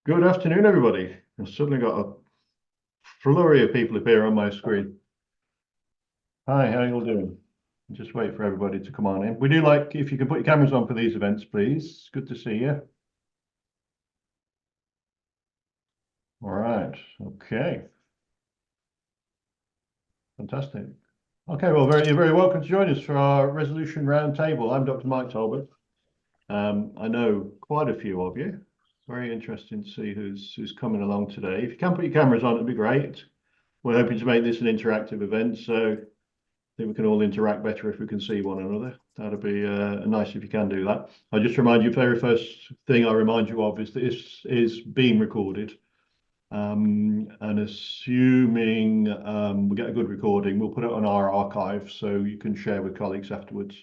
Good afternoon, everybody. I've suddenly got a flurry of people appear on my screen. Hi, how you all doing? Just wait for everybody to come on in. We do like if you can put your cameras on for these events, please. Good to see you. All right. Okay. Fantastic. Okay, well, you're very welcome to join us for our resolution roundtable. I'm Dr. Mike Talbot. I know quite a few of you. Very interesting to see who's coming along today. If you can put your cameras on, it'd be great. We're hoping to make this an interactive event, so think we can all interact better if we can see one another. That'd be nice if you can do that. I just remind you, very first thing I remind you of is that this is being recorded. And assuming we get a good recording, we'll put it on our archive so you can share with colleagues afterwards.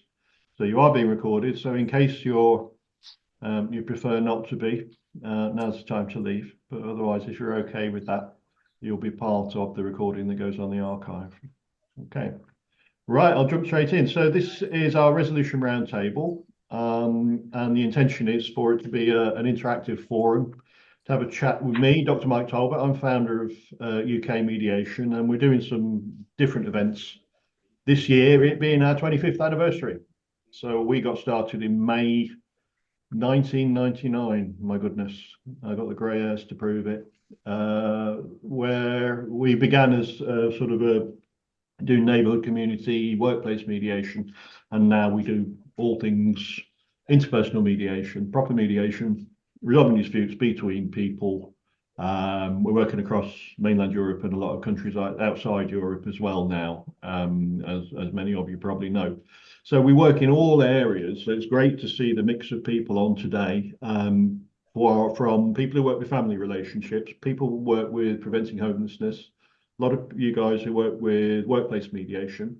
So you are being recorded. So in case you prefer not to be, now's the time to leave. But otherwise, if you're okay with that, you'll be part of the recording that goes on the archive. Okay. Right, I'll jump straight in. So this is our resolution roundtable, and the intention is for it to be an interactive forum to have a chat with me, Dr. Mike Talbot. I'm founder of UK Mediation, and we're doing some different events this year, it being our 25th anniversary. So we got started in May 1999. My goodness, I got the grey hairs to prove it. Where we began as sort of a do neighbourhood, community, workplace mediation, and now we do all things interpersonal mediation, proper mediation, resolving disputes between people. We're working across mainland Europe and a lot of countries outside Europe as well now, as many of you probably know. So we work in all areas. So it's great to see the mix of people on today. From people who work with family relationships, people who work with preventing homelessness, a lot of you guys who work with workplace mediation.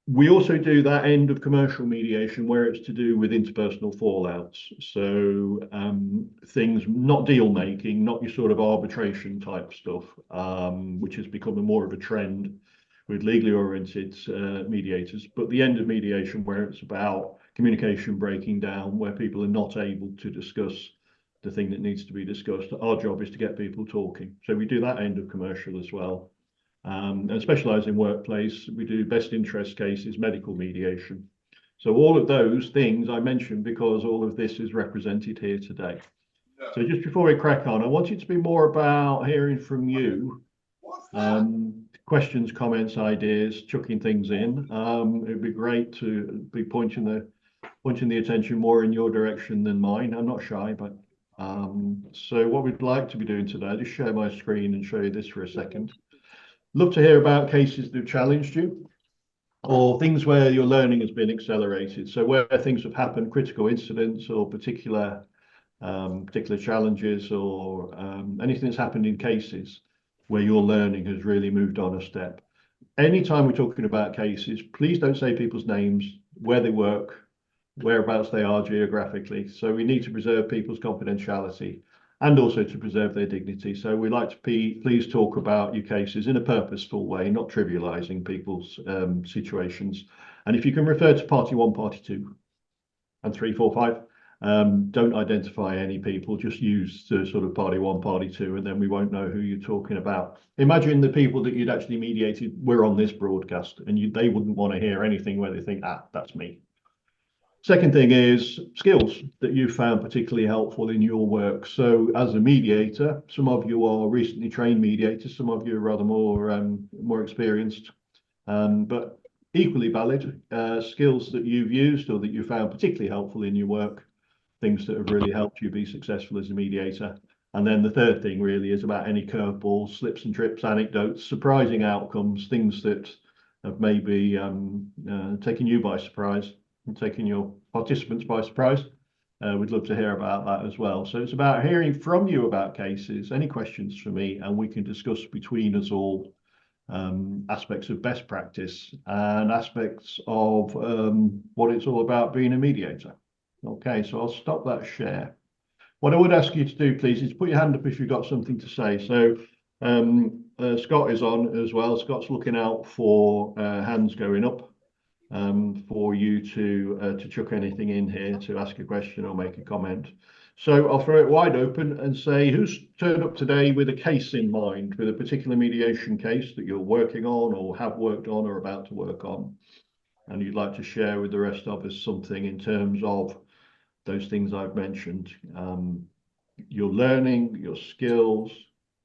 We also do that end of commercial mediation where it's to do with interpersonal fallouts. So things, not deal making, not your sort of arbitration type stuff, which has become more of a trend with legally oriented mediators, but the end of mediation where it's about communication breaking down, where people are not able to discuss the thing that needs to be discussed. Our job is to get people talking. So we do that end of commercial as well. And specialise in workplace. We do best interest cases, medical mediation. So all of those things I mentioned because all of this is represented here today. So just before we crack on, I want it to be more about hearing from you. Questions, comments, ideas, chucking things in. It'd be great to be pointing the attention more in your direction than mine. I'm not shy, but so what we'd like to be doing today, I'll just share my screen and show you this for a second. Love to hear about cases that have challenged you or things where your learning has been accelerated. So where things have happened, critical incidents or particular challenges or anything that's happened in cases where your learning has really moved on a step. Anytime we're talking about cases, please don't say people's names, where they work, whereabouts they are geographically. So we need to preserve people's confidentiality and also to preserve their dignity. So we like to please talk about your cases in a purposeful way, not trivializing people's situations. And if you can refer to party 1, party 2 and 3, 4, 5, don't identify any people, just use the sort of party 1, party 2, and then we won't know who you're talking about. Imagine the people that you'd actually mediated were on this broadcast and they wouldn't want to hear anything where they think, that's me. Second thing is skills that you found particularly helpful in your work. So as a mediator, some of you are recently trained mediators, some of you are rather more experienced, but equally valid skills that you've used or that you found particularly helpful in your work, things that have really helped you be successful as a mediator. And then the third thing really is about any curveballs, slips and trips, anecdotes, surprising outcomes, things that have maybe taken you by surprise and taking your participants by surprise. We'd love to hear about that as well. So it's about hearing from you about cases, any questions for me, and we can discuss between us all aspects of best practice and aspects of what it's all about being a mediator. Okay, so I'll stop that share. What I would ask you to do, please, is put your hand up if you've got something to say. So Scott is on as well. Scott's looking out for hands going up. For you to chuck anything in here, to ask a question or make a comment. So I'll throw it wide open and say, who's turned up today with a case in mind, with a particular mediation case that you're working on or have worked on or about to work on, and you'd like to share with the rest of us something in terms of those things I've mentioned, your learning, your skills,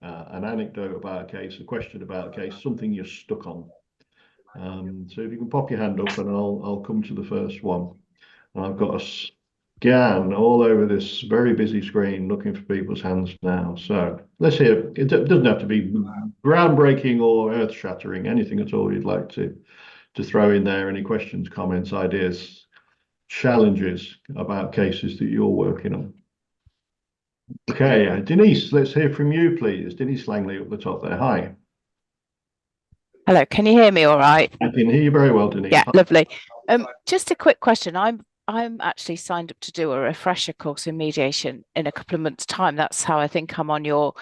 an anecdote about a case, a question about a case, something you're stuck on. So if you can pop your hand up, and I'll come to the first one. And I've got a scan all over this very busy screen looking for people's hands now. So let's hear. It doesn't have to be groundbreaking or earth-shattering, anything at all you'd like to throw in there, any questions, comments, ideas, challenges about cases that you're working on. Okay, Denise, let's hear from you, please. Denise Langley up the top there. Hi. Hello, can you hear me all right? I can hear you very well, Denise. Yeah, lovely. Just a quick question. I'm actually signed up to do a refresher course in mediation in a couple of months' time. That's how I think I'm on your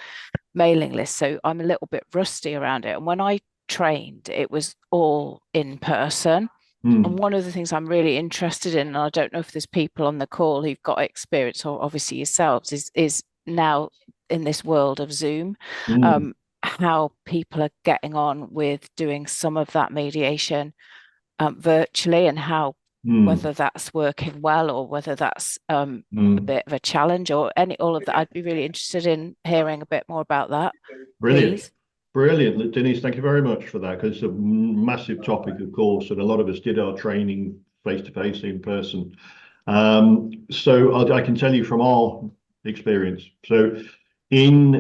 mailing list. So I'm a little bit rusty around it. And when I trained, it was all in person. And one of the things I'm really interested in, and I don't know if there's people on the call who've got experience, or obviously yourselves, is now in this world of Zoom, how people are getting on with doing some of that mediation virtually, and how whether that's working well or whether that's a bit of a challenge, or all of that. I'd be really interested in hearing a bit more about that. Brilliant. Please. Brilliant, Denise. Thank you very much for that, because it's a massive topic, of course, and a lot of us did our training face to face in person. So I can tell you from our experience. So in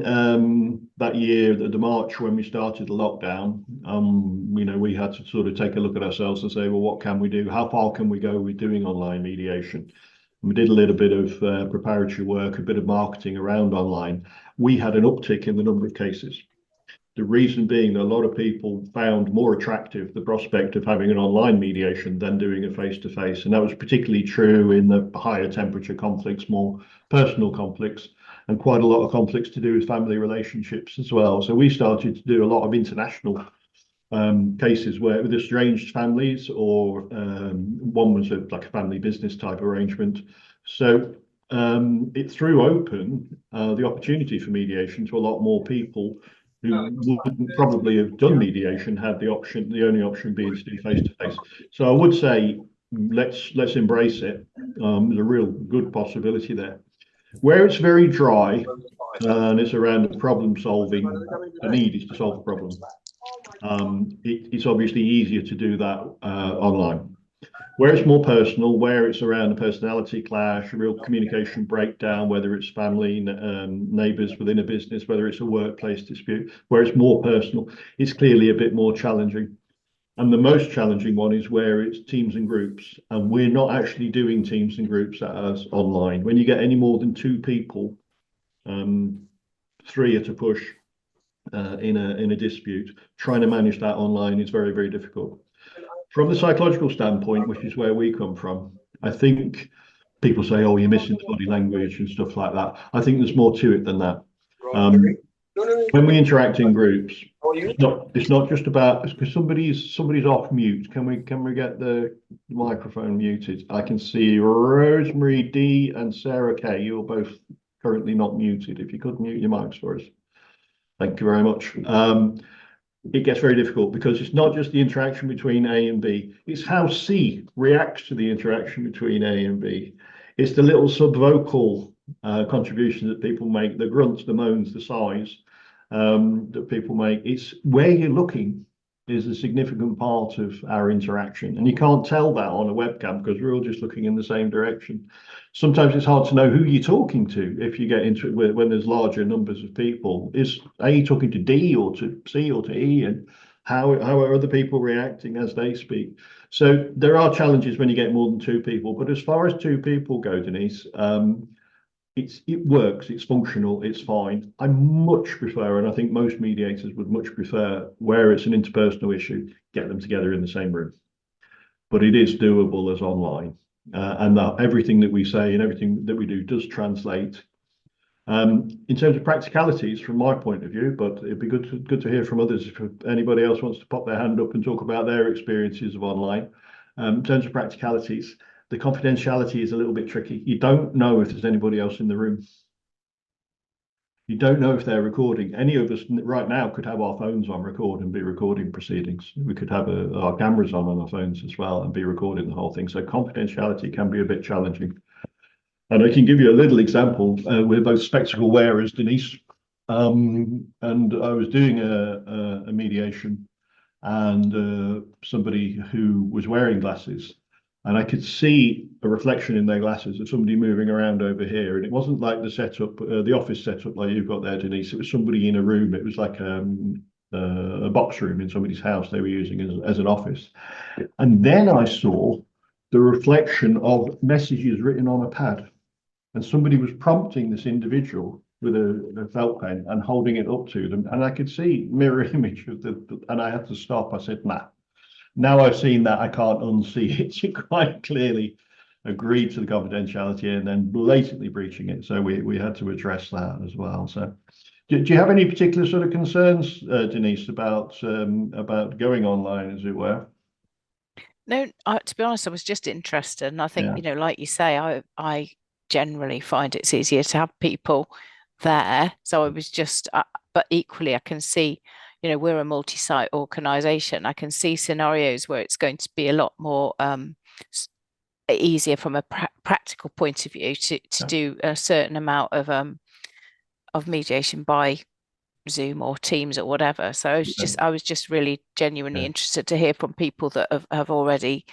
that year, the March, when we started the lockdown, we had to sort of take a look at ourselves and say, well, what can we do? How far can we go with doing online mediation? And we did a little bit of preparatory work, a bit of marketing around online. We had an uptick in the number of cases. The reason being that a lot of people found more attractive the prospect of having an online mediation than doing a face-to-face. And that was particularly true in the higher temperature conflicts, more personal conflicts, and quite a lot of conflicts to do with family relationships as well. So we started to do a lot of international cases where with estranged families, or one was like a family business type arrangement. So it threw open the opportunity for mediation to a lot more people who wouldn't probably have done mediation had the only option being to do face to face. So I would say let's embrace it. There's a real good possibility there. Where it's very dry and it's around the problem solving, the need is to solve a problem. It's obviously easier to do that online. Where it's more personal, where it's around a personality clash, a real communication breakdown, whether it's family, neighbours within a business, whether it's a workplace dispute, where it's more personal, it's clearly a bit more challenging. And the most challenging one is where it's teams and groups. And we're not actually doing teams and groups as online. When you get any more than two people, three at a push in a dispute, trying to manage that online is very, very difficult. From the psychological standpoint, which is where we come from, I think people say, oh, you're missing the body language and stuff like that. I think there's more to it than that. When we interact in groups, it's not just about, because somebody's off mute. Can we get the microphone muted? I can see Rosemary D and Sarah K. You're both currently not muted. If you could mute your mics for us. Thank you very much. It gets very difficult because it's not just the interaction between A and B, it's how C reacts to the interaction between A and B. It's the little subvocal contributions that people make, the grunts, the moans, the sighs that people make. It's where you're looking is a significant part of our interaction. And you can't tell that on a webcam because we're all just looking in the same direction. Sometimes it's hard to know who you're talking to if you get into it when there's larger numbers of people. Is A talking to D or to C or to E? And how are other people reacting as they speak? So there are challenges when you get more than two people. But as far as two people go, Denise, it works, it's functional, it's fine. I much prefer, and I think most mediators would much prefer, where it's an interpersonal issue, get them together in the same room. But it is doable as online, and that everything that we say and everything that we do does translate. In terms of practicalities, from my point of view, but it'd be good to hear from others if anybody else wants to pop their hand up and talk about their experiences of online. In terms of practicalities, the confidentiality is a little bit tricky. You don't know if there's anybody else in the room. You don't know if they're recording. Any of us right now could have our phones on record and be recording proceedings. We could have our cameras on our phones as well and be recording the whole thing. So confidentiality can be a bit challenging. And I can give you a little example. We're both spectacle wearers, Denise. And I was doing a mediation, and somebody who was wearing glasses, and I could see a reflection in their glasses of somebody moving around over here. And it wasn't like the setup, the office setup like you've got there, Denise. It was somebody in a room. It was like a box room in somebody's house they were using as an office. And then I saw the reflection of messages written on a pad. And somebody was prompting this individual with a felt pen and holding it up to them. And I could see mirror image of and I had to stop. I said, nah. Now I've seen that, I can't unsee it. You quite clearly agreed to the confidentiality and then blatantly breaching it. So we had to address that as well. So do you have any particular sort of concerns, Denise, about going online, as it were? No, to be honest, I was just interested. And I think, Yeah. you know, like you say, I generally find it's easier to have people there. So I was just, but equally, I can see, you know, we're a multi-site organization. I can see scenarios where it's going to be a lot more easier from a practical point of view to do a certain amount of mediation by Zoom or Teams or whatever. So I was just really genuinely interested to hear from people that have already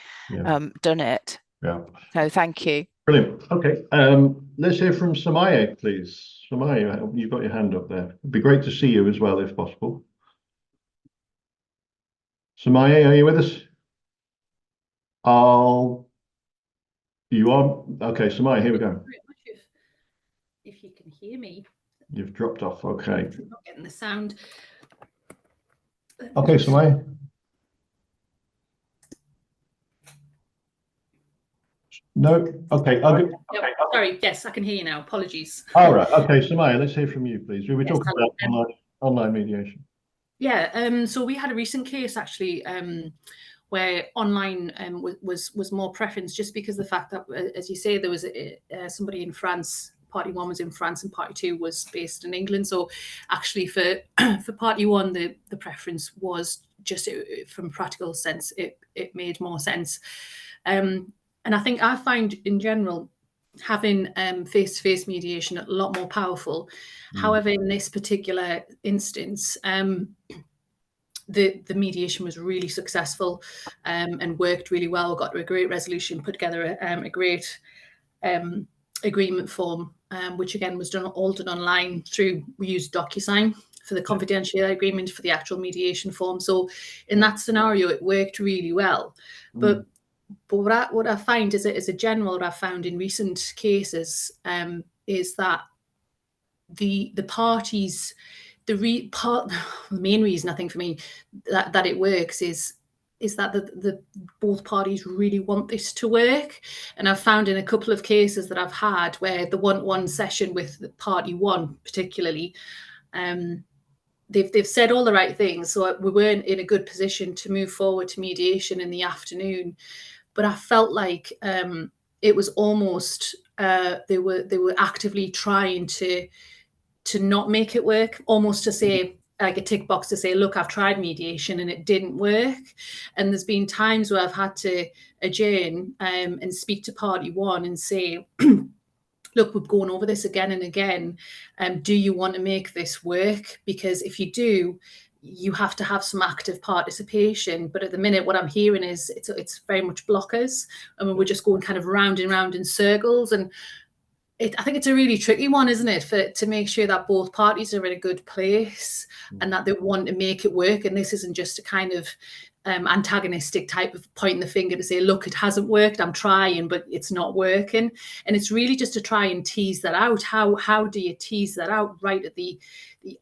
done it. Yeah. So thank you. Brilliant. Okay. Let's hear from Samaya, please. Samaya, you've got your hand up there. It'd be great to see you as well, if possible. Samaya, are you with us? You are? Okay, Samaya, here we go. If you can hear me. You've dropped off. Okay. I'm not getting the sound. Okay, Samaya. No. Okay. Sorry. Yes, I can hear you now. Apologies. All right. Okay, Samaya, let's hear from you, please. We were talking about online mediation. Yeah. So we had a recent case actually where online was more preference, just because of the fact that, as you say, there was somebody in France. Party one was in France and party two was based in England. So actually for party one, the preference was just from a practical sense, it made more sense. And I think I find in general having face-to-face mediation a lot more powerful. However, in this particular instance, the mediation was really successful and worked really well. Got to a great resolution, put together a great agreement form, which again was all done online we used DocuSign for the confidentiality agreement for the actual mediation form. So in that scenario, it worked really well. But what I find as a general, what I've found in recent cases is that the parties, the main reason I think for me that it works is that the both parties really want this to work. And I've found in a couple of cases that I've had where the one session with the party one particularly, they've said all the right things, so we weren't in a good position to move forward to mediation in the afternoon. But I felt like it was almost they were actively trying to not make it work, almost to say, like a tick box to say, look, I've tried mediation and it didn't work. And there's been times where I've had to adjourn and speak to party one and say, look, we've gone over this again and again. Do you want to make this work? Because if you do, you have to have some active participation. But at the minute, what I'm hearing is it's very much blockers. I mean, we're just going kind of round and round in circles. And I think it's a really tricky one, isn't it, to make sure that both parties are in a good place and that they want to make it work. And this isn't just a kind of antagonistic type of pointing the finger to say, look, it hasn't worked, I'm trying, but it's not working. And it's really just to try and tease that out. How do you tease that out right at the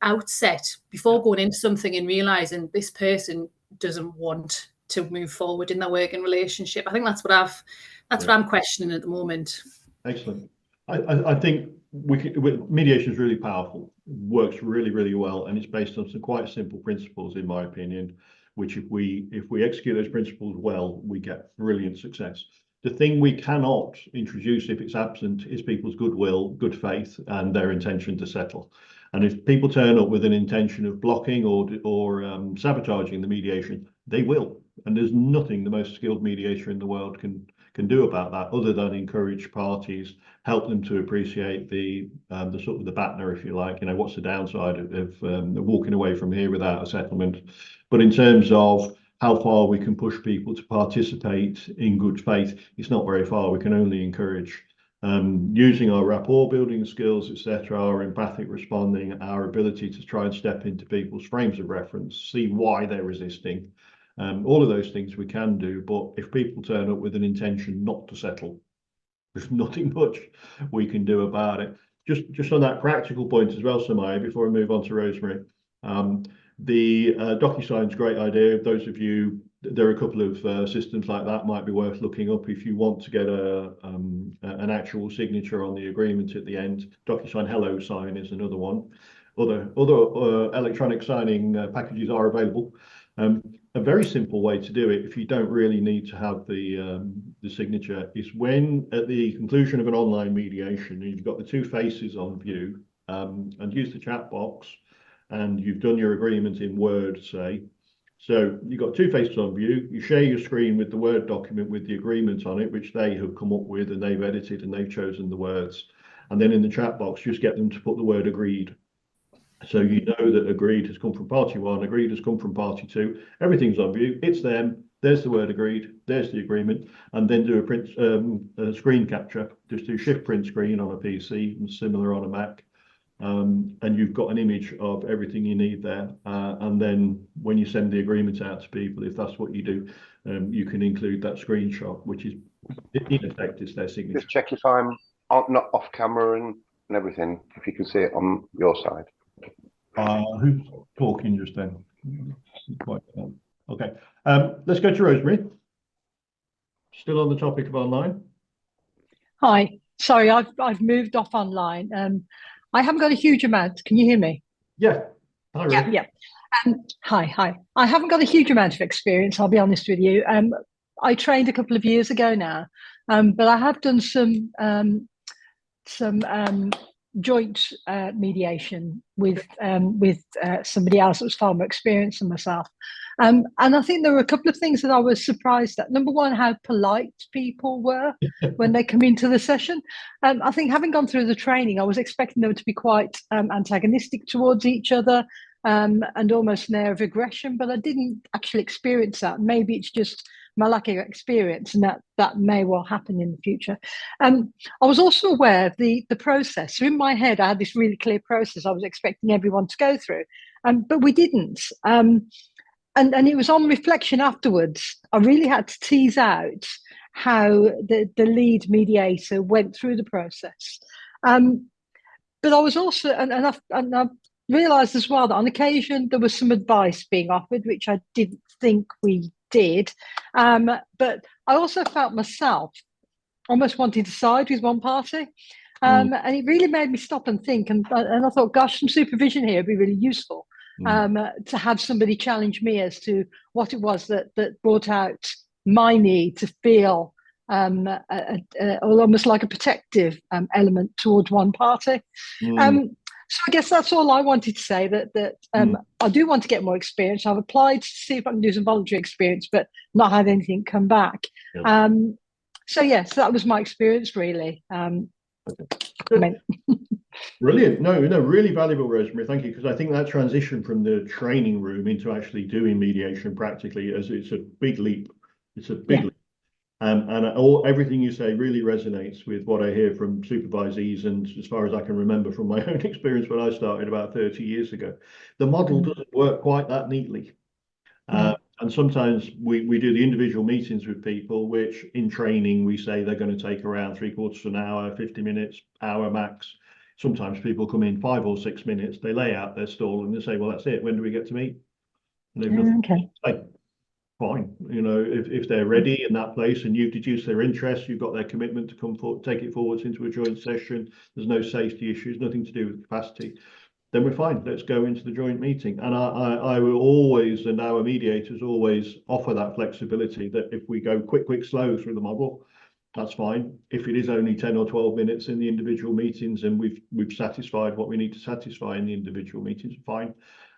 outset before going into something and realizing this person doesn't want to move forward in their working relationship? I think that's what I'm questioning at the moment. Excellent. I think mediation is really powerful, works really, really well, and it's based on some quite simple principles, in my opinion, which if we execute those principles well, we get brilliant success. The thing we cannot introduce if it's absent is people's goodwill, good faith, and their intention to settle. And if people turn up with an intention of blocking or sabotaging the mediation, they will. And there's nothing the most skilled mediator in the world can do about that, other than encourage parties, help them to appreciate the sort of the BATNA, if you like. You know, what's the downside of walking away from here without a settlement? But in terms of how far we can push people to participate in good faith, it's not very far. We can only encourage. Using our rapport building skills, etc., our empathic responding, our ability to try and step into people's frames of reference, see why they're resisting. All of those things we can do, but if people turn up with an intention not to settle, there's nothing much we can do about it. Just on that practical point as well, Samaya, before I move on to Rosemary, the DocuSign's a great idea. Those of you, there are a couple of systems like that might be worth looking up if you want to get an actual signature on the agreement at the end. DocuSign Hello Sign is another one. Other electronic signing packages are available. A very simple way to do it, if you don't really need to have the signature, is when at the conclusion of an online mediation, you've got the two faces on view, and use the chat box, and you've done your agreement in Word, say. So you've got two faces on view, you share your screen with the Word document with the agreement on it, which they have come up with and they've edited and they've chosen the words. And then in the chat box, just get them to put the word agreed. So you know that agreed has come from party one, agreed has come from party two, everything's on view, it's them, there's the word agreed, there's the agreement, and then do a print a screen capture, just do shift print screen on a PC and similar on a Mac. And you've got an image of everything you need there. And then when you send the agreement out to people, if that's what you do, you can include that screenshot, which is in effect is their signature. Just check if I'm not off camera and everything, if you can see it on your side. Who's talking just then? Quite, okay. Let's go to Rosemary. Still on the topic of online. Hi. Sorry, I've moved off online. I haven't got a huge amount. Can you hear me? Yeah. Hi, Rosemary. Yeah. Hi. I haven't got a huge amount of experience, I'll be honest with you. I trained a couple of years ago now, but I have done some joint mediation with somebody else that was far more experienced than myself. And I think there were a couple of things that I was surprised at. Number one, how polite people were when they come into the session. I think having gone through the training, I was expecting them to be quite antagonistic towards each other and almost an air of aggression, but I didn't actually experience that. Maybe it's just my lack of experience, and that may well happen in the future. I was also aware of the process. So in my head, I had this really clear process I was expecting everyone to go through, but we didn't. And it was on reflection afterwards, I really had to tease out how the lead mediator went through the process. But I was also, and I realised as well that on occasion there was some advice being offered, which I didn't think we did. But I also felt myself almost wanting to side with one party. And it really made me stop and think. And I thought, gosh, some supervision here would be really useful. To have somebody challenge me as to what it was that brought out my need to feel almost like a protective element towards one party. So I guess that's all I wanted to say, that I do want to get more experience. I've applied to see if I can do some voluntary experience, but not had anything come back. So yes, that was my experience really. Brilliant. No, really valuable, Rosemary. Thank you, because I think that transition from the training room into actually doing mediation practically, it's a big leap. It's a big leap. And everything you say really resonates with what I hear from supervisees, and as far as I can remember from my own experience when I started about 30 years ago. The model doesn't work quite that neatly. And sometimes we do the individual meetings with people, which in training we say they're going to take around 3/4 of an hour, 50 minutes, hour max. Sometimes people come in 5 or 6 minutes, they lay out their stall and they say, well, that's it. When do we get to meet? And they've nothing to say. Fine. You know, if they're ready in that place and you've deduced their interest, you've got their commitment to come forward, take it forwards into a joint session, there's no safety issues, nothing to do with capacity, then we're fine. Let's go into the joint meeting. And I will always, and our mediators always offer that flexibility, that if we go quick, slow through the model, that's fine. If it is only 10 or 12 minutes in the individual meetings and we've satisfied what we need to satisfy in the individual meetings, fine.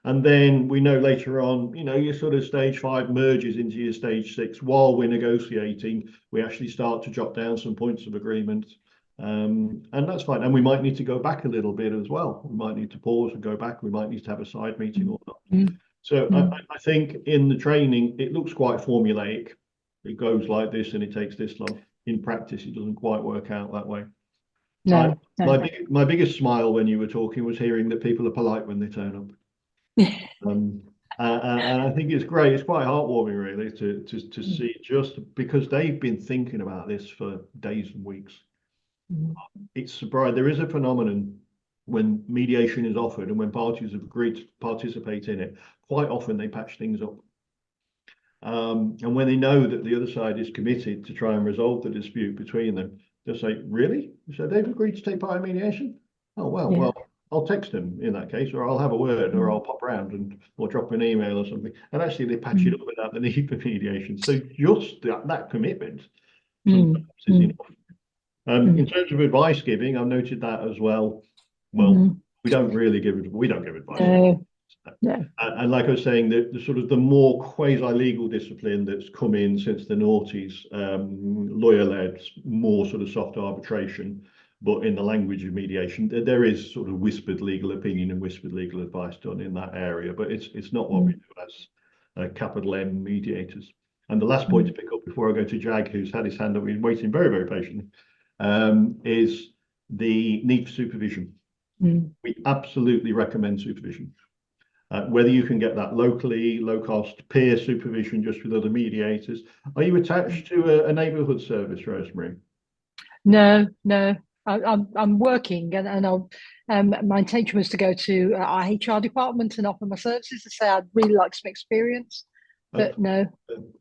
And then we know later on, you know, your sort of stage 5 merges into your stage 6. While we're negotiating, we actually start to jot down some points of agreement. And that's fine. And we might need to go back a little bit as well. We might need to pause and go back. We might need to have a side meeting or not. So I think in the training, it looks quite formulaic. It goes like this and it takes this long. In practice, it doesn't quite work out that way. No, My biggest smile when you were talking was hearing that people are polite when they turn up. And I think it's great. It's quite heartwarming, really, to see, just because they've been thinking about this for days and weeks. It's surprising. There is a phenomenon when mediation is offered and when parties have agreed to participate in it. Quite often they patch things up. And when they know that the other side is committed to try and resolve the dispute between them, they'll say, really? So they've agreed to take part in mediation? Oh, well, well, I'll text them in that case, or I'll have a word, or I'll pop round and or drop an email or something. And actually they patch it up without the need for mediation. So just that commitment sometimes is enough. In terms of advice giving, I've noted that as well. Well, we don't give advice. No. And like I was saying, the sort of the more quasi-legal discipline that's come in since the noughties, lawyer-led, more sort of soft arbitration, but in the language of mediation, there is sort of whispered legal opinion and whispered legal advice done in that area, but it's not what we do as capital M mediators. And the last point to pick up before I go to Jag, who's had his hand up, he's waiting very, very patiently, is the need for supervision. We absolutely recommend supervision. Whether you can get that locally, low-cost peer supervision just with other mediators. Are you attached to a neighbourhood service, Rosemary? No. I'm working, and my intention was to go to our HR department and offer my services to say I'd really like some experience, but no.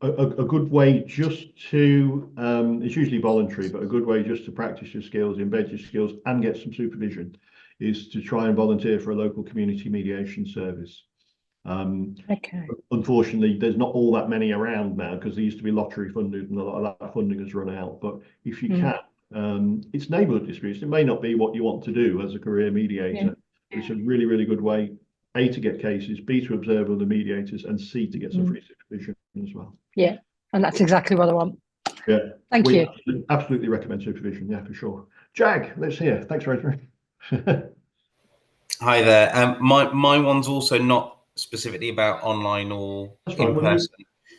A good way just to, it's usually voluntary, but a good way just to practice your skills, embed your skills, and get some supervision is to try and volunteer for a local community mediation service. Okay. Unfortunately, there's not all that many around now because they used to be lottery funded and a lot of that funding has run out. But if you can, it's neighbourhood disputes. It may not be what you want to do as a career mediator. But it's a really, really good way, A, to get cases, B, to observe other mediators, and C, to get some free supervision as well. Yeah, and that's exactly what I want. Yeah. Thank you. Absolutely recommend supervision. Yeah, for sure. Jag, let's hear. Thanks, Rosemary. Hi there. My one's also not specifically about online or in person.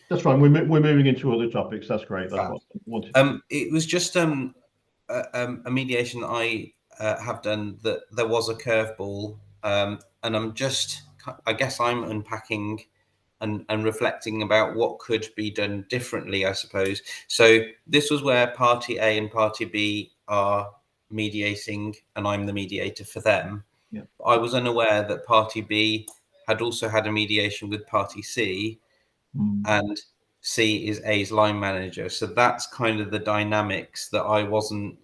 That's fine. We're moving into other topics. That's great. That's what I wanted. It was just a mediation that I have done that there was a curveball, and I guess I'm unpacking and reflecting about what could be done differently, I suppose. So this was where party A and party B are mediating and I'm the mediator for them. Yeah. I was unaware that party B had also had a mediation with party C, and C is A's line manager. So that's kind of the dynamics that I wasn't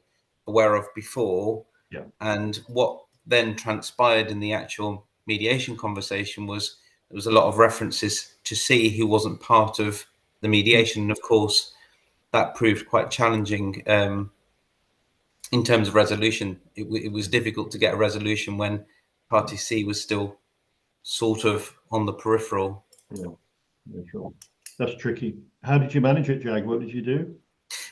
aware of before. Yeah. And what then transpired in the actual mediation conversation was there was a lot of references to C who wasn't part of the mediation. And of course, that proved quite challenging in terms of resolution. It was difficult to get a resolution when party C was still sort of on the peripheral. Yeah, sure. That's tricky. How did you manage it, Jag? What did you do?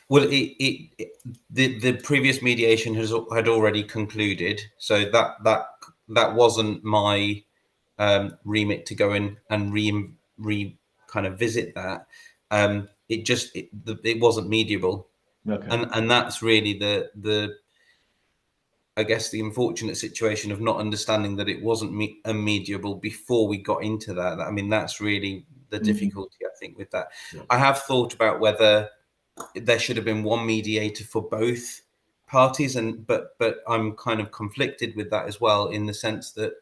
Well, the previous mediation had already concluded, so that wasn't my remit to go in and kind of visit that. It wasn't mediable. Okay. And that's really the I guess the unfortunate situation of not understanding that it wasn't mediable before we got into that. I mean, that's really the difficulty, I think, with that. Yeah. I have thought about whether there should have been one mediator for both parties, but I'm kind of conflicted with that as well, in the sense that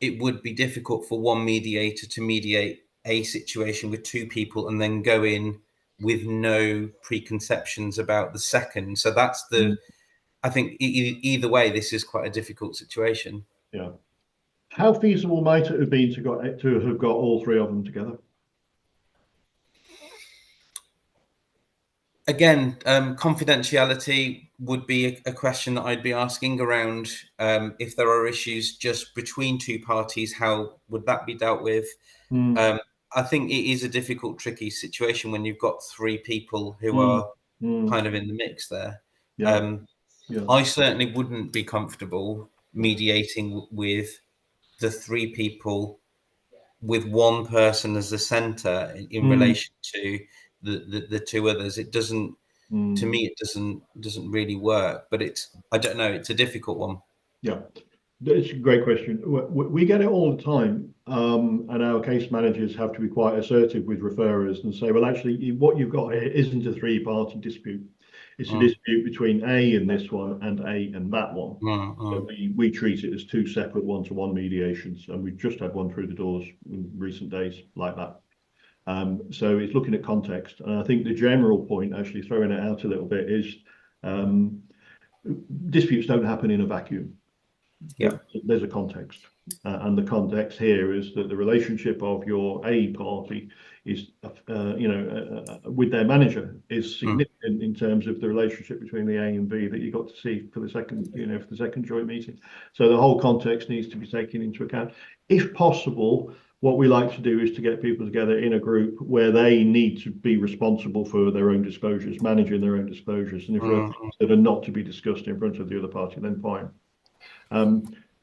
it would be difficult for one mediator to mediate a situation with two people and then go in with no preconceptions about the second. So that's I think either way, this is quite a difficult situation. Yeah. How feasible might it have been to have got all three of them together? again, confidentiality would be a question that I'd be asking around if there are issues just between two parties, how would that be dealt with? I think it is a difficult, tricky situation when you've got three people who are kind of in the mix there. I certainly wouldn't be comfortable mediating with the three people with one person as the center in relation to the two others. It doesn't, to me, it doesn't really work, but I don't know, it's a difficult one. Yeah, it's a great question. We get it all the time, and our case managers have to be quite assertive with referrers and say, well, actually, what you've got here isn't a three-party dispute. It's a dispute between A and this one and A and that one. So we treat it as two separate one-to-one mediations, and we've just had one through the doors in recent days like that. So it's looking at context, and I think the general point, actually throwing it out a little bit, is disputes don't happen in a vacuum. There's a context, and the context here is that the relationship of your A party is, with their manager is significant in terms of the relationship between the A and B that you got to see for the second, for the second joint meeting. So the whole context needs to be taken into account. If possible, what we like to do is to get people together in a group where they need to be responsible for their own disclosures, managing their own disclosures, and if there are things that are not to be discussed in front of the other party, then fine.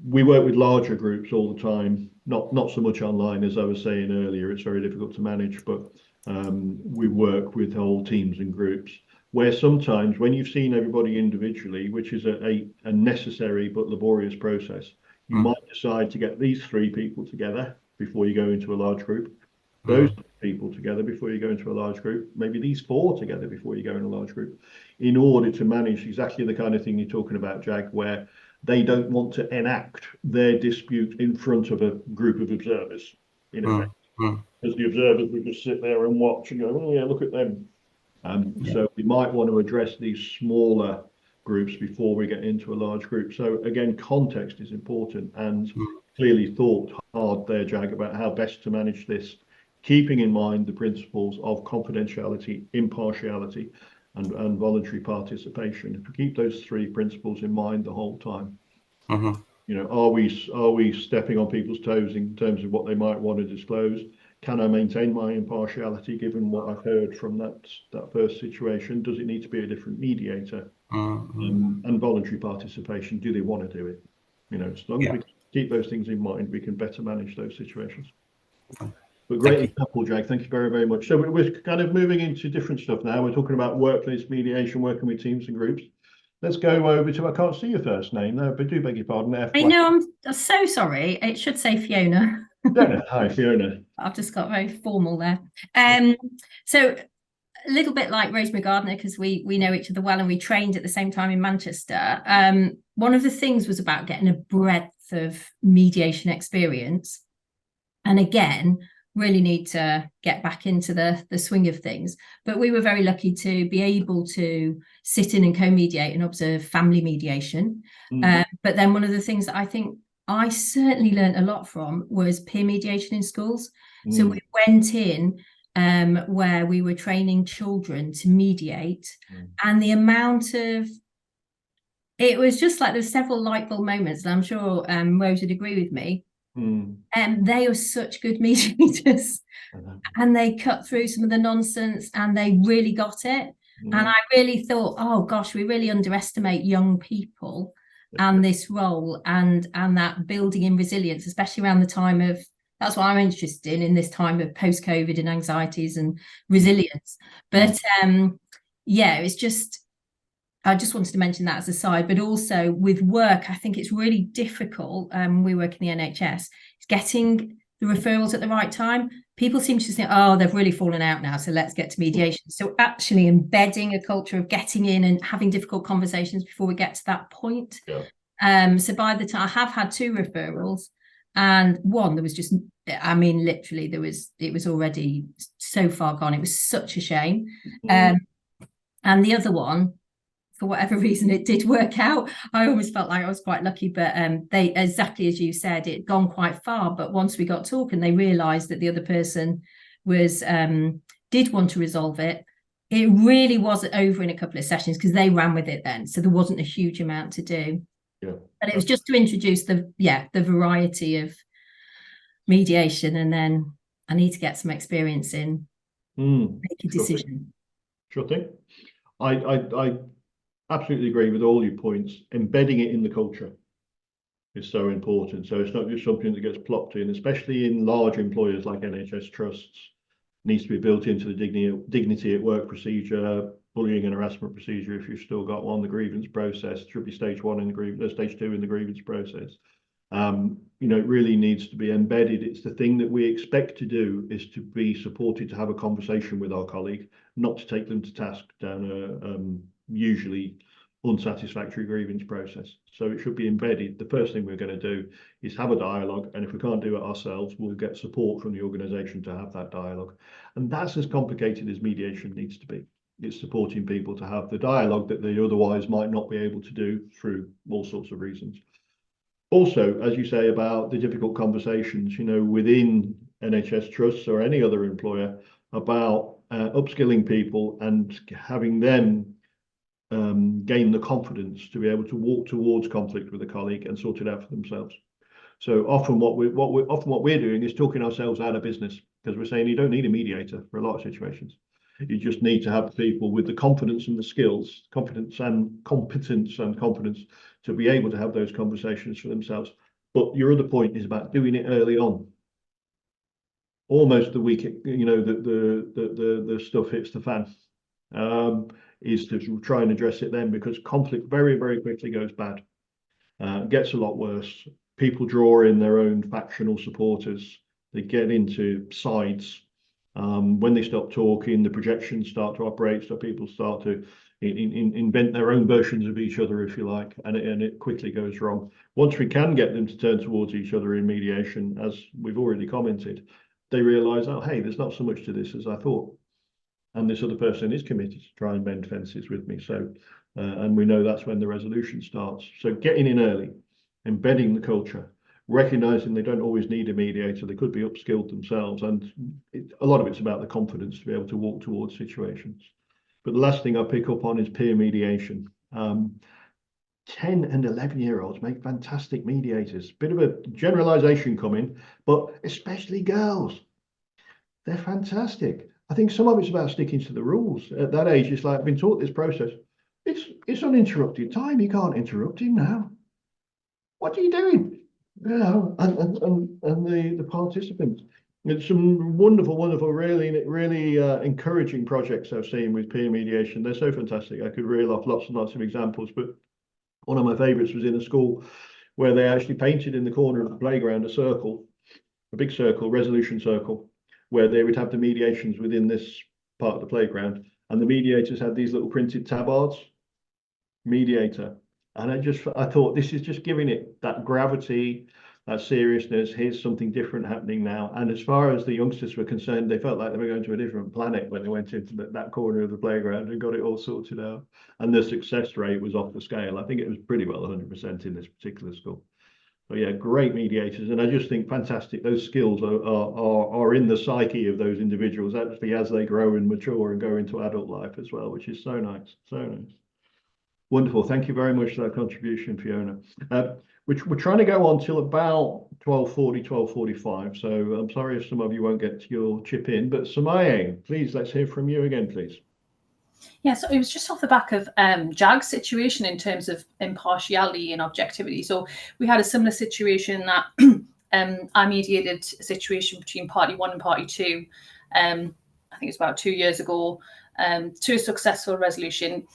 We work with larger groups all the time, not so much online, as I was saying earlier. It's very difficult to manage, but we work with whole teams and groups where sometimes when you've seen everybody individually, which is a necessary but laborious process, you might decide to get these three people together before you go into a large group, those people together before you go into a large group, maybe these four together before you go in a large group, in order to manage exactly the kind of thing you're talking about, Jag, where they don't want to enact their dispute in front of a group of observers, in effect. Because the observers would just sit there and watch and go, oh yeah, look at them. So we might want to address these smaller groups before we get into a large group. So again, context is important, and clearly thought hard there, Jag, about how best to manage this, keeping in mind the principles of confidentiality, impartiality, and voluntary participation. If we keep those three principles in mind the whole time, are we stepping on people's toes in terms of what they might want to disclose? Can I maintain my impartiality given what I've heard from that first situation? Does it need to be a different mediator? And voluntary participation, do they want to do it? As long as we keep those things in mind, we can better manage those situations. But great example, Jag. Thank you very, very much. So we're kind of moving into different stuff now. We're talking about workplace mediation, working with teams and groups. Let's go over to, I can't see your first name there, but do beg your pardon. I know, I'm so sorry. It should say Fiona. Fiona. Hi, Fiona. I've just got very formal there. So a little bit like Rosemary Gardner, because we know each other well and we trained at the same time in Manchester. One of the things was about getting a breadth of mediation experience. And again, really need to get back into the swing of things. But we were very lucky to be able to sit in and co-mediate and observe family mediation. But then one of the things that I think I certainly learned a lot from was peer mediation in schools. So we went in where we were training children to mediate, and the amount of, it was just like there's several light bulb moments, and I'm sure Rose would agree with me. And they are such good mediators, and they cut through some of the nonsense and they really got it. And I really thought, oh gosh, we really underestimate young people and this role and that building in resilience, especially around the time of, that's what I'm interested in this time of post-COVID and anxieties and resilience. But it's just, I just wanted to mention that as a side, but also with work, I think it's really difficult. We work in the NHS, it's getting the referrals at the right time. People seem to think, oh, they've really fallen out now, so let's get to mediation. So actually embedding a culture of getting in and having difficult conversations before we get to that point. So by the time I have had 2 referrals, and one, there was just, I mean, literally it was already so far gone. It was such a shame. And the other one, for whatever reason, it did work out. I almost felt like I was quite lucky, but they, exactly as you said, it had gone quite far. But once we got talking, they realised that the other person was did want to resolve it. it really was over in a couple of sessions because they ran with it then, so there wasn't a huge amount to do. Yeah, but it was just to introduce the variety of mediation, and then I need to get some experience in make a decision. Sure thing. I absolutely agree with all your points. Embedding it in the culture is so important. So it's not just something that gets plopped in, especially in large employers like NHS trusts. Needs to be built into the dignity at work procedure, bullying and harassment procedure. If you've still got one, the grievance process should be stage 1 in the grievance, stage 2 in the grievance process. You know, it really needs to be embedded. It's the thing that we expect to do, is to be supported, to have a conversation with our colleague, not to take them to task down a usually unsatisfactory grievance process. So it should be embedded. The first thing we're going to do is have a dialogue, and if we can't do it ourselves, we'll get support from the organisation to have that dialogue. And that's as complicated as mediation needs to be. It's supporting people to have the dialogue that they otherwise might not be able to do through all sorts of reasons. Also, as you say about the difficult conversations, you know, within NHS trusts or any other employer, about upskilling people and having them gain the confidence to be able to walk towards conflict with a colleague and sort it out for themselves. So often what we're doing is talking ourselves out of business, because we're saying you don't need a mediator for a lot of situations. You just need to have people with the confidence and the skills, competence and competence to be able to have those conversations for themselves. But your other point is about doing it early on. Almost the week, you know, the stuff hits the fan, is to try and address it then, because conflict very, very quickly goes bad, gets a lot worse. People draw in their own factional supporters. They get into sides. When they stop talking, the projections start to operate, so people start to invent their own versions of each other, if you like, and it quickly goes wrong. Once we can get them to turn towards each other in mediation, as we've already commented, they realise, oh, hey, there's not so much to this as I thought. And this other person is committed to try and mend fences with me. So, and we know that's when the resolution starts. So getting in early, embedding the culture, recognizing they don't always need a mediator, they could be upskilled themselves, and a lot of it's about the confidence to be able to walk towards situations. But the last thing I pick up on is peer mediation. 10 and 11-year-olds make fantastic mediators. Bit of a generalization coming, but especially girls, they're fantastic. I think some of it's about sticking to the rules. At that age, it's like, I've been taught this process. It's uninterrupted time. You can't interrupt him now. What are you doing? You know, and the participants. It's some wonderful, really encouraging projects I've seen with peer mediation. They're so fantastic. I could reel off lots and lots of examples, but one of my favorites was in a school where they actually painted in the corner of the playground a circle, a big circle, resolution circle, where they would have the mediations within this part of the playground. And the mediators had these little printed tabards, mediator. And I thought, this is just giving it that gravity, that seriousness. Here's something different happening now. And as far as the youngsters were concerned, they felt like they were going to a different planet when they went into that corner of the playground and got it all sorted out. And the success rate was off the scale. I think it was pretty well 100% in this particular school. But yeah, great mediators. And I just think fantastic. Those skills are in the psyche of those individuals actually as they grow and mature and go into adult life as well, which is so nice. So nice. Wonderful. Thank you very much for that contribution, Fiona. We're trying to go on till about 12:40, 12:45. So I'm sorry if some of you won't get your chip in, but Samaye, please, let's hear from you again, please. Yeah, so it was just off the back of JAG's situation in terms of impartiality and objectivity. So we had a similar situation that I mediated a situation between party 1 and party 2. I think it's about 2 years ago, to a successful resolution.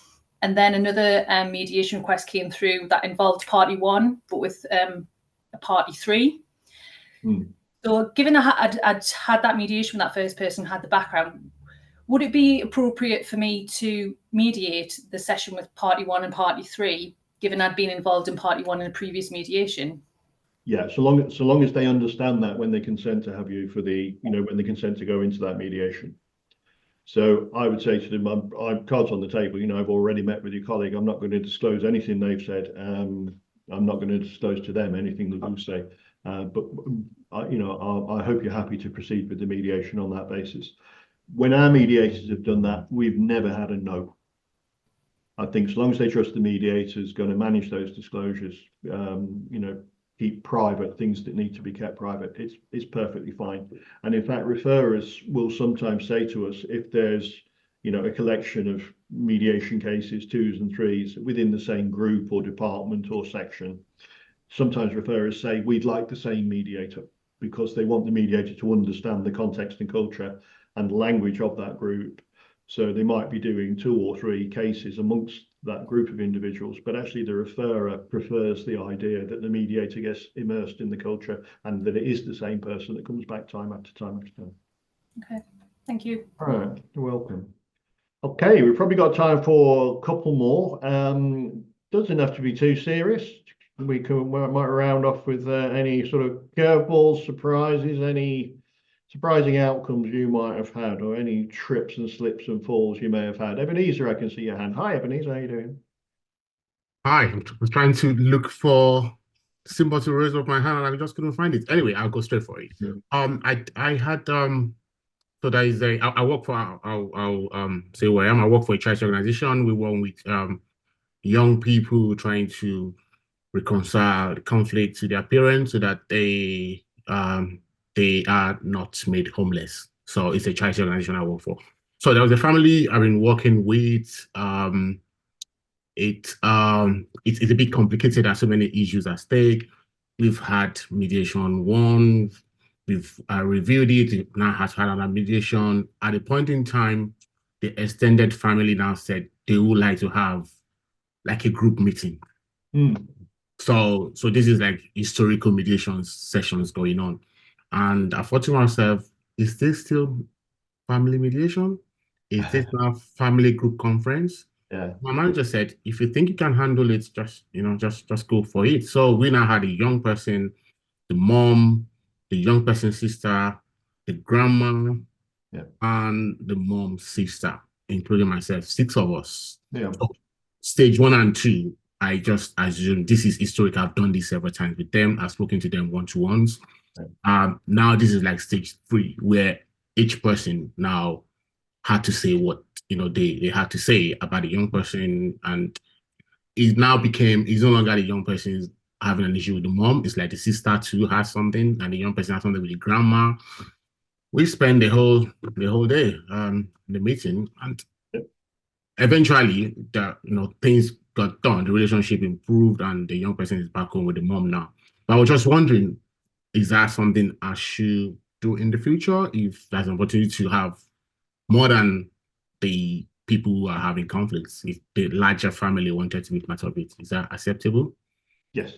And then another mediation request came through that involved party 1, but with a party 3. So given I'd had that mediation with that first person, had the background, would it be appropriate for me to mediate the session with party 1 and party 3, given I'd been involved in party 1 in a previous mediation? Yeah, so long as they understand that when they consent to have you for the, when they consent to go into that mediation. So I would say to them, I'm cards on the table. I've already met with your colleague. I'm not going to disclose anything they've said. I'm not going to disclose to them anything that you say. But I hope you're happy to proceed with the mediation on that basis. When our mediators have done that, we've never had a no. I think as long as they trust the mediator is going to manage those disclosures, keep private things that need to be kept private, it's perfectly fine. And in fact, referrers will sometimes say to us, if there's a collection of mediation cases, 2s and 3s within the same group or department or section, sometimes referrers say we'd like the same mediator, because they want the mediator to understand the context and culture and language of that group. So they might be doing 2 or 3 cases amongst that group of individuals, but actually the referrer prefers the idea that the mediator gets immersed in the culture and that it is the same person that comes back time after time after time. Okay, thank you. All right, you're welcome. Okay, we've probably got time for a couple more. Doesn't have to be too serious. We might round off with any sort of curveballs, surprises, any surprising outcomes you might have had, or any trips and slips and falls you may have had. Ebenezer, I can see your hand. Hi, Ebenezer, how you doing? Hi, I was trying to look for symbol to raise up my hand and I just couldn't find it. Anyway, I'll go straight for it. Yeah. I had so there is I work for I'll say where I am. I work for a charity organization. We work with young people trying to reconcile conflict to their parents so that they are not made homeless. So it's a charity organization I work for. So there was a family I've been working with. It's a bit complicated. There's so many issues at stake. We've had mediation 1. We've reviewed it. It now has had another mediation. At a point in time, the extended family now said they would like to have like a group meeting. So this is like historical mediation sessions going on. And I thought to myself, is this still family mediation? Is this now family group conference? Yeah. My manager said, if you think you can handle it, just go for it. So we now had a young person, the mom, the young person's sister, the grandma, and the mom's sister, including myself, 6 of us. Yeah. So stage 1 and 2, I just assume this is historic. I've done this several times with them. I've spoken to them one-to-ones. Now this is like stage 3, where each person now had to say what they had to say about the young person, and it's no longer the young person having an issue with the mom. It's like the sister too has something, and the young person has something with the grandma. We spend the whole day in the meeting, and eventually things got done. The relationship improved, and the young person is back home with the mom now. But I was just wondering, is that something I should do in the future if there's an opportunity to have more than the people who are having conflicts? If the larger family wanted to meet part of it, is that acceptable? Yes.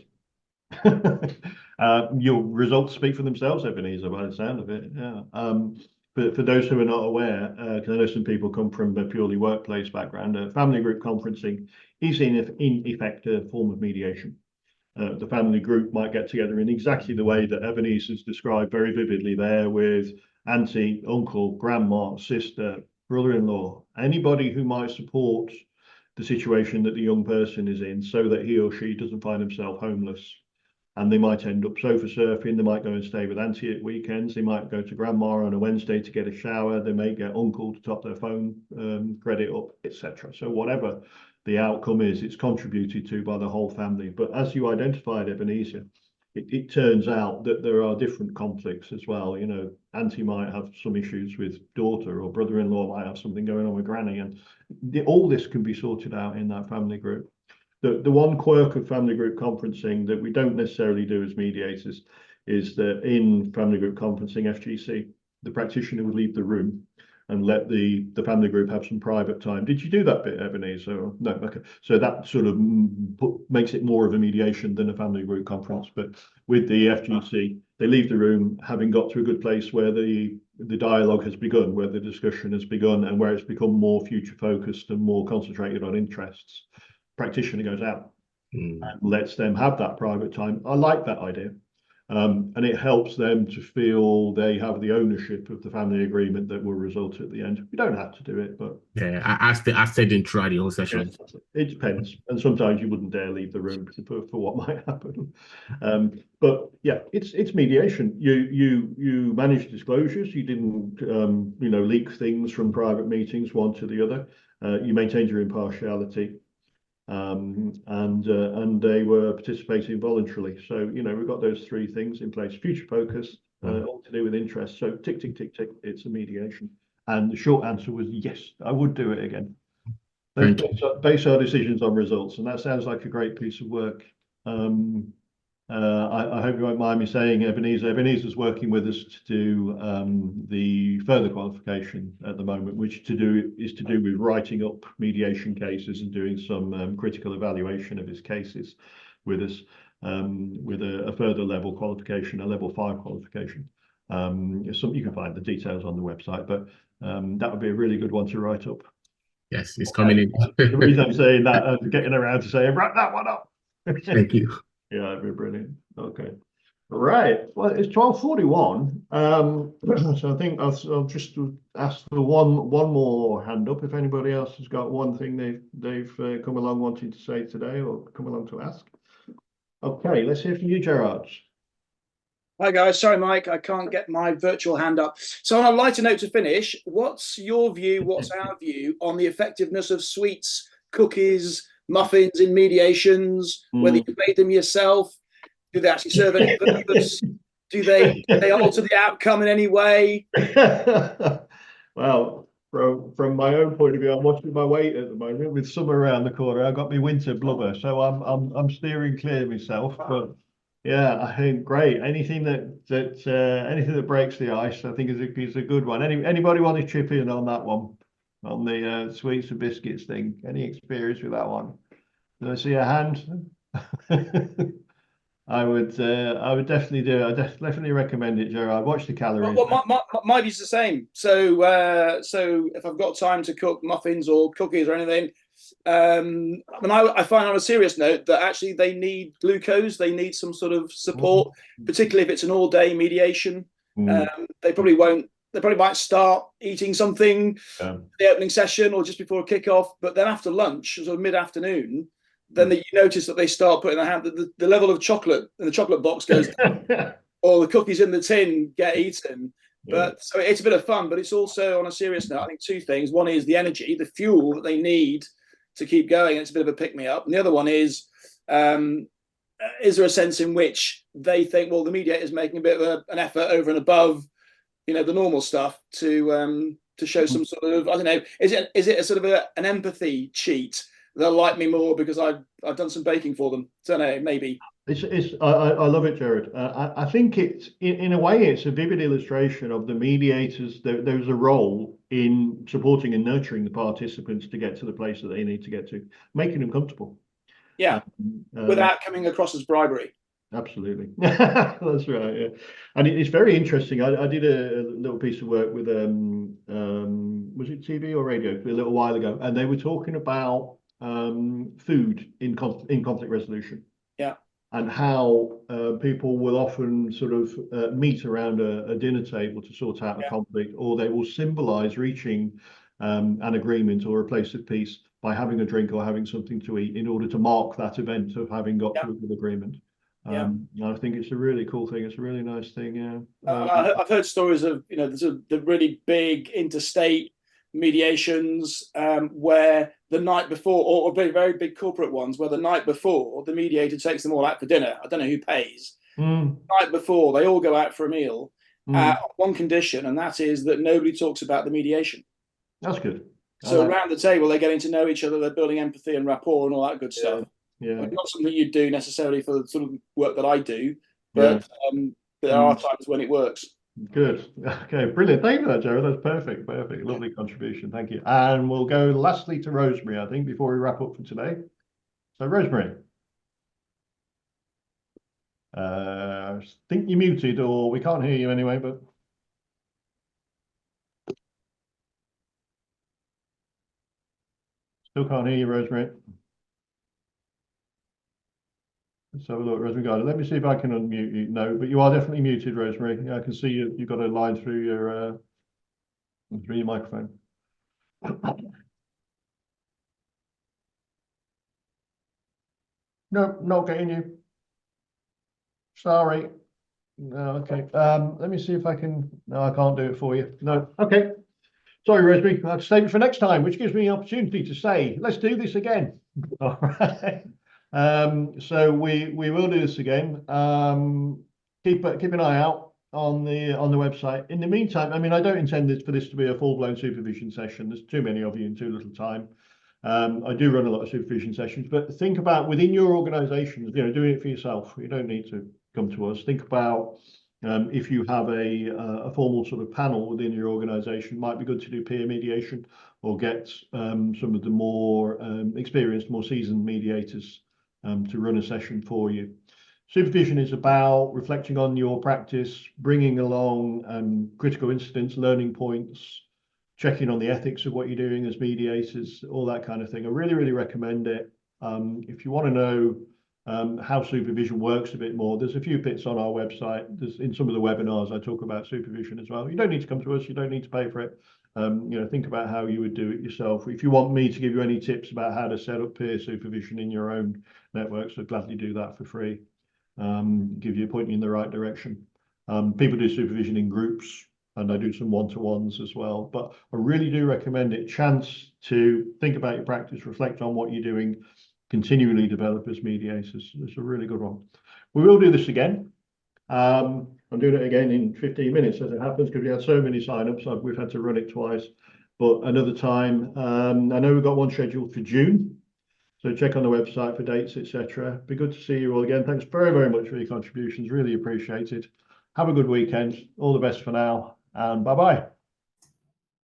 Your results speak for themselves, Ebenezer, by the sound of it. Yeah. But for those who are not aware, because I know some people come from a purely workplace background, family group conferencing is in effect a form of mediation. The family group might get together in exactly the way that Ebenezer's described very vividly there, with auntie, uncle, grandma, sister, brother-in-law, anybody who might support the situation that the young person is in, so that he or she doesn't find himself homeless. And they might end up sofa surfing, they might go and stay with auntie at weekends, they might go to grandma on a Wednesday to get a shower, they may get uncle to top their phone credit up, etc. So whatever the outcome is, it's contributed to by the whole family. But as you identified, Ebenezer, it turns out that there are different conflicts as well. Auntie might have some issues with daughter, or brother-in-law might have something going on with granny, and all this can be sorted out in that family group. The one quirk of family group conferencing that we don't necessarily do as mediators is that in family group conferencing, FGC, the practitioner would leave the room and let the family group have some private time. Did you do that bit, Ebenezer? No, okay. So that sort of makes it more of a mediation than a family group conference. But with the FGC, they leave the room having got to a good place where the dialogue has begun, where the discussion has begun, and where it's become more future focused and more concentrated on interests. Practitioner goes out and lets them have that private time. I like that idea. And it helps them to feel they have the ownership of the family agreement that will result at the end. You don't have to do it, but Yeah, I stayed in throughout the whole session. yes, it depends. And sometimes you wouldn't dare leave the room for what might happen. But yeah, it's mediation. You manage disclosures. You didn't leak things from private meetings one to the other. You maintained your impartiality. And they were participating voluntarily. So, we've got those three things in place: future focus, all to do with interest. So tick, tick, tick, tick, it's a mediation. And the short answer was yes, I would do it again. Let's base our decisions on results. And that sounds like a great piece of work. I hope you won't mind me saying Ebenezer's working with us to do the further qualification at the moment, which is to do with writing up mediation cases and doing some critical evaluation of his cases with us, with a further level qualification, a level 5 qualification. You can find the details on the website, but that would be a really good one to write up. Yes, it's coming in. The reason I'm saying that, I'm getting around to saying, write that one up. Thank you. Yeah, that'd be brilliant. Okay. Right. Well, it's 12:41. So I think I'll just ask for one more hand up if anybody else has got one thing they've come along wanting to say today or come along to ask. Okay, let's hear from you, Gerard. Hi guys, sorry Mike, I can't get my virtual hand up. So on a lighter note to finish, what's your view, what's our view on the effectiveness of sweets, cookies, muffins in mediations, whether you've made them yourself? Do they actually serve any purpose? Do they alter the outcome in any way? Well, from my own point of view, I'm watching my weight at the moment with summer around the corner. I've got my winter blubber, so I'm steering clear myself. But yeah, I think great. Anything that breaks the ice, I think is a good one. Anybody want to chip in on that one? On the sweets and biscuits thing? Any experience with that one? Do I see a hand? I would definitely do it. I definitely recommend it, Gerard. Watch the calories. Well, my view's the same. So if I've got time to cook muffins or cookies or anything, I find on a serious note that actually they need glucose. They need some sort of support, particularly if it's an all-day mediation. They probably won't. They probably might start eating something the opening session or just before kickoff, but then after lunch, sort of mid-afternoon, then you notice that they start putting their hand. The level of chocolate in the chocolate box goes down, or the cookies in the tin get eaten. But so it's a bit of fun, but it's also on a serious note. I think two things. One is the energy, the fuel that they need to keep going. It's a bit of a pick-me-up. And the other one is there a sense in which they think, well, the mediator is making a bit of an effort over and above, the normal stuff to show some sort of, I don't know, is it a sort of an empathy cheat? They'll like me more because I've done some baking for them. Don't know, maybe. I love it, Jared. I think it's in a way it's a vivid illustration of the mediators. There's a role in supporting and nurturing the participants to get to the place that they need to get to, making them comfortable. Yeah, without coming across as bribery. Absolutely, that's right. Yeah, and it's very interesting. I did a little piece of work with was it TV or radio a little while ago, and they were talking about food in conflict resolution. Yeah. And how people will often sort of meet around a dinner table to sort out a conflict, or they will symbolize reaching an agreement or a place of peace by having a drink or having something to eat in order to mark that event of having got to a good agreement. I think it's a really cool thing. It's a really nice thing. Yeah. I've heard stories of the really big interstate mediations where the night before, or very, very big corporate ones where the night before the mediator takes them all out for dinner. I don't know who pays. The night before they all go out for a meal on one condition, and that is that nobody talks about the mediation. That's good. So around the table they're getting to know each other, they're building empathy and rapport and all that good stuff. Yeah. Not something you do necessarily for the sort of work that I do, but there are times when it works. Good. Okay, brilliant. Thank you for that, Jared. That's perfect. Perfect. Lovely contribution. Thank you. And we'll go lastly to Rosemary, I think, before we wrap up for today. So, Rosemary. I think you're muted, or we can't hear you anyway, but. Still can't hear you, Rosemary. Let's have a look, Rosemary Gardner. Let me see if I can unmute you. No, but you are definitely muted, Rosemary. Yeah, I can see you've got a line through your microphone. No, not getting you. Sorry. No, okay. Let me see if I can. No, I can't do it for you. No. Okay. Sorry, Rosemary. I'll save it for next time, which gives me the opportunity to say, let's do this again. All right. So we will do this again. Keep an eye out on the website. In the meantime, I mean, I don't intend for this to be a full-blown supervision session. There's too many of you in too little time. I do run a lot of supervision sessions, but think about within your organizations, doing it for yourself. You don't need to come to us. Think about if you have a formal sort of panel within your organization, might be good to do peer mediation or get some of the more experienced, more seasoned mediators to run a session for you. Supervision is about reflecting on your practice, bringing along critical incidents, learning points, checking on the ethics of what you're doing as mediators, all that kind of thing. I really, really recommend it. If you want to know how supervision works a bit more, there's a few bits on our website. There's in some of the webinars I talk about supervision as well. You don't need to come to us, you don't need to pay for it. Think about how you would do it yourself. If you want me to give you any tips about how to set up peer supervision in your own networks, I'd gladly do that for free. Point you in the right direction. People do supervision in groups, and I do some one-to-ones as well. But I really do recommend it. Chance to think about your practice, reflect on what you're doing, continually develop as mediators. It's a really good one. We will do this again. I'm doing it again in 15 minutes as it happens, because we had so many sign-ups. We've had to run it twice. But another time, I know we've got one scheduled for June. So check on the website for dates, etc. Be good to see you all again. Thanks very, very much for your contributions. Really appreciate it. Have a good weekend. All the best for now, and bye-bye.